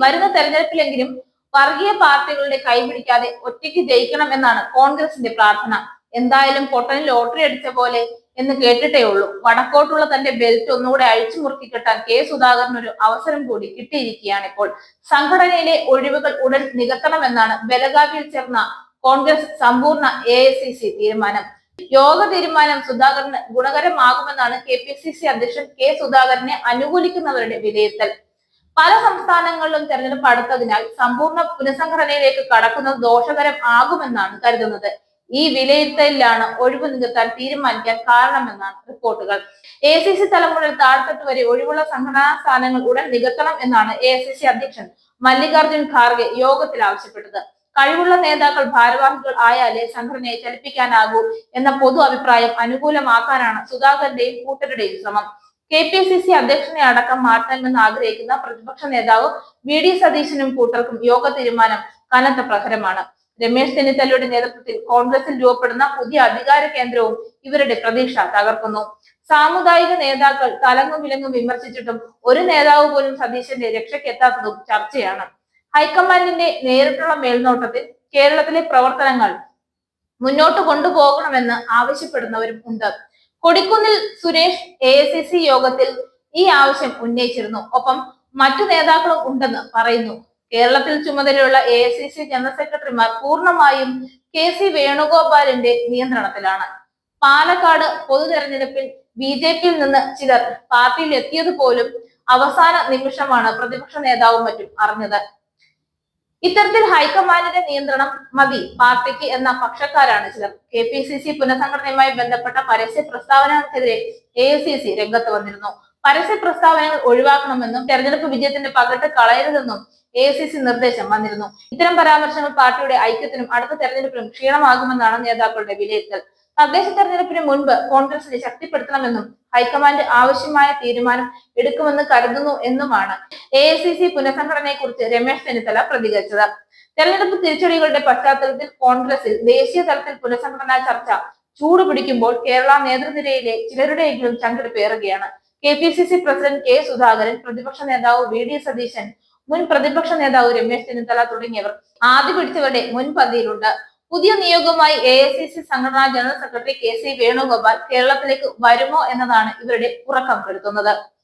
വരുന്ന തെരഞ്ഞെടുപ്പിലെങ്കിലും വർഗീയ പാർട്ടികളുടെ കൈപിടിക്കാതെ ഒറ്റയ്ക്ക് ജയിക്കണം എന്നാണ് കോൺഗ്രസിന്റെ പ്രാർത്ഥന. എന്തായാലും പൊട്ടന് ലോട്ടറി അടിച്ച പോലെ എന്ന് കേട്ടിട്ടേ ഉള്ളൂ. വടക്കോട്ടുള്ള തന്റെ ബെൽറ്റ് ഒന്നുകൂടെ അഴിച്ചു മുറുക്കി കെട്ടാൻ കെ സുധാകരന് ഒരു അവസരം കൂടി കിട്ടിയിരിക്കുകയാണ് ഇപ്പോൾ. സംഘടനയിലെ ഒഴിവുകൾ ഉടൻ നികത്തണമെന്നാണ് ബലഗാവിയിൽ ചേർന്ന കോൺഗ്രസ് സമ്പൂർണ്ണ AICC തീരുമാനം. യോഗ തീരുമാനം സുധാകരന് ഗുണകരമാകുമെന്നാണ് KPCC അധ്യക്ഷൻ കെ സുധാകരനെ അനുകൂലിക്കുന്നവരുടെ വിലയിരുത്തൽ. പല സംസ്ഥാനങ്ങളിലും തെരഞ്ഞെടുപ്പ് അടുത്തതിനാൽ സമ്പൂർണ്ണ പുനഃസംഘടനയിലേക്ക് കടക്കുന്നത് ദോഷകരം ആകുമെന്നാണ് കരുതുന്നത്. ഈ വിലയിരുത്തലിലാണ് ഒഴിവ് നികത്താൻ തീരുമാനിക്കാൻ കാരണമെന്നാണ് റിപ്പോർട്ടുകൾ. AICC തലം മുതൽ താഴെത്തട്ട് വരെ ഒഴിവുള്ള സംഘടനാ സ്ഥാനങ്ങൾ ഉടൻ നികത്തണം എന്നാണ് AICC അധ്യക്ഷൻ മല്ലികാർജുൻ ഖാർഗെ യോഗത്തിൽ ആവശ്യപ്പെട്ടത്. കഴിവുള്ള നേതാക്കൾ ഭാരവാഹികൾ ആയാലേ സംഘടനയെ ചലിപ്പിക്കാനാകൂ എന്ന പൊതു അഭിപ്രായം അനുകൂലമാക്കാനാണ് സുധാകരന്റെയും കൂട്ടരുടെയും ശ്രമം. KPCC അധ്യക്ഷനെ അടക്കം മാറ്റണമെന്ന് ആഗ്രഹിക്കുന്ന പ്രതിപക്ഷ നേതാവ് VD സതീശനും കൂട്ടർക്കും യോഗ തീരുമാനം കനത്ത പ്രഹരമാണ്. രമേശ് ചെന്നിത്തലയുടെ നേതൃത്വത്തിൽ കോൺഗ്രസിൽ രൂപപ്പെടുന്ന പുതിയ അധികാര കേന്ദ്രവും ഇവരുടെ പ്രതീക്ഷ തകർക്കുന്നു. സാമുദായിക നേതാക്കൾ തലങ്ങും വിലങ്ങും വിമർശിച്ചിട്ടും ഒരു നേതാവ് പോലും സതീശന്റെ രക്ഷയ്ക്കെത്താത്തതും ചർച്ചയാണ്. ഹൈക്കമാൻഡിന്റെ നേരിട്ടുള്ള മേൽനോട്ടത്തിൽ കേരളത്തിലെ പ്രവർത്തനങ്ങൾ മുന്നോട്ട് കൊണ്ടുപോകണമെന്ന് ആവശ്യപ്പെടുന്നവരും ഉണ്ട്. കൊടിക്കുന്നിൽ സുരേഷ് AICC യോഗത്തിൽ ഈ ആവശ്യം ഉന്നയിച്ചിരുന്നു. ഒപ്പം മറ്റു നേതാക്കളും ഉണ്ടെന്ന് പറയുന്നു. കേരളത്തിൽ ചുമതലയുള്ള AICC ജനറൽ സെക്രട്ടറിമാർ പൂർണ്ണമായും KC വേണുഗോപാലിന്റെ നിയന്ത്രണത്തിലാണ്. പാലക്കാട് പൊതു തെരഞ്ഞെടുപ്പിൽ BJPയിൽ നിന്ന് ചിലർ പാർട്ടിയിൽ എത്തിയത് പോലും അവസാന നിമിഷമാണ് പ്രതിപക്ഷ നേതാവും മറ്റും അറിഞ്ഞത്. ഇത്തരത്തിൽ ഹൈക്കമാൻഡിന്റെ നിയന്ത്രണം മതി പാർട്ടിക്ക് എന്ന പക്ഷക്കാരാണ് ചിലർ. KPCC പുനഃസംഘടനയുമായി ബന്ധപ്പെട്ട പരസ്യ പ്രസ്താവനകൾക്കെതിരെ AICC രംഗത്ത് വന്നിരുന്നു. പരസ്യ പ്രസ്താവനകൾ ഒഴിവാക്കണമെന്നും തെരഞ്ഞെടുപ്പ് വിജയത്തിന്റെ പകിട്ട് കളയരുതെന്നും AICC നിർദ്ദേശം വന്നിരുന്നു. ഇത്തരം പരാമർശങ്ങൾ പാർട്ടിയുടെ ഐക്യത്തിനും അടുത്ത തെരഞ്ഞെടുപ്പിനും ക്ഷീണമാകുമെന്നാണ് നേതാക്കളുടെ വിലയിരുത്തൽ. തദ്ദേശ തെരഞ്ഞെടുപ്പിന് മുൻപ് കോൺഗ്രസിനെ ശക്തിപ്പെടുത്തണമെന്നും ഹൈക്കമാൻഡ് ആവശ്യമായ തീരുമാനം എടുക്കുമെന്ന് കരുതുന്നു എന്നുമാണ് AICC പുനഃസംഘടനയെ കുറിച്ച് രമേശ് ചെന്നിത്തല പ്രതികരിച്ചത്. തെരഞ്ഞെടുപ്പ് തിരിച്ചടികളുടെ പശ്ചാത്തലത്തിൽ കോൺഗ്രസിൽ ദേശീയ തലത്തിൽ പുനഃസംഘടനാ ചർച്ച ചൂടുപിടിക്കുമ്പോൾ കേരള നേതൃനിരയിലെ ചിലരുടെയെങ്കിലും ചങ്കെടുപ്പ് ഏറുകയാണ്. KPCC പ്രസിഡന്റ് കെ സുധാകരൻ, പ്രതിപക്ഷ നേതാവ് VD സതീശൻ, മുൻ പ്രതിപക്ഷ നേതാവ് രമേശ് ചെന്നിത്തല തുടങ്ങിയവർ ആദ്യ പിടിച്ചവരുടെ മുൻപന്തിയിലുണ്ട്. പുതിയ നിയോഗവുമായി AICC സംഘടനാ ജനറൽ സെക്രട്ടറി KC വേണുഗോപാൽ കേരളത്തിലേക്ക് വരുമോ എന്നതാണ് ഇവരുടെ ഉറക്കം കെടുത്തുന്നത്.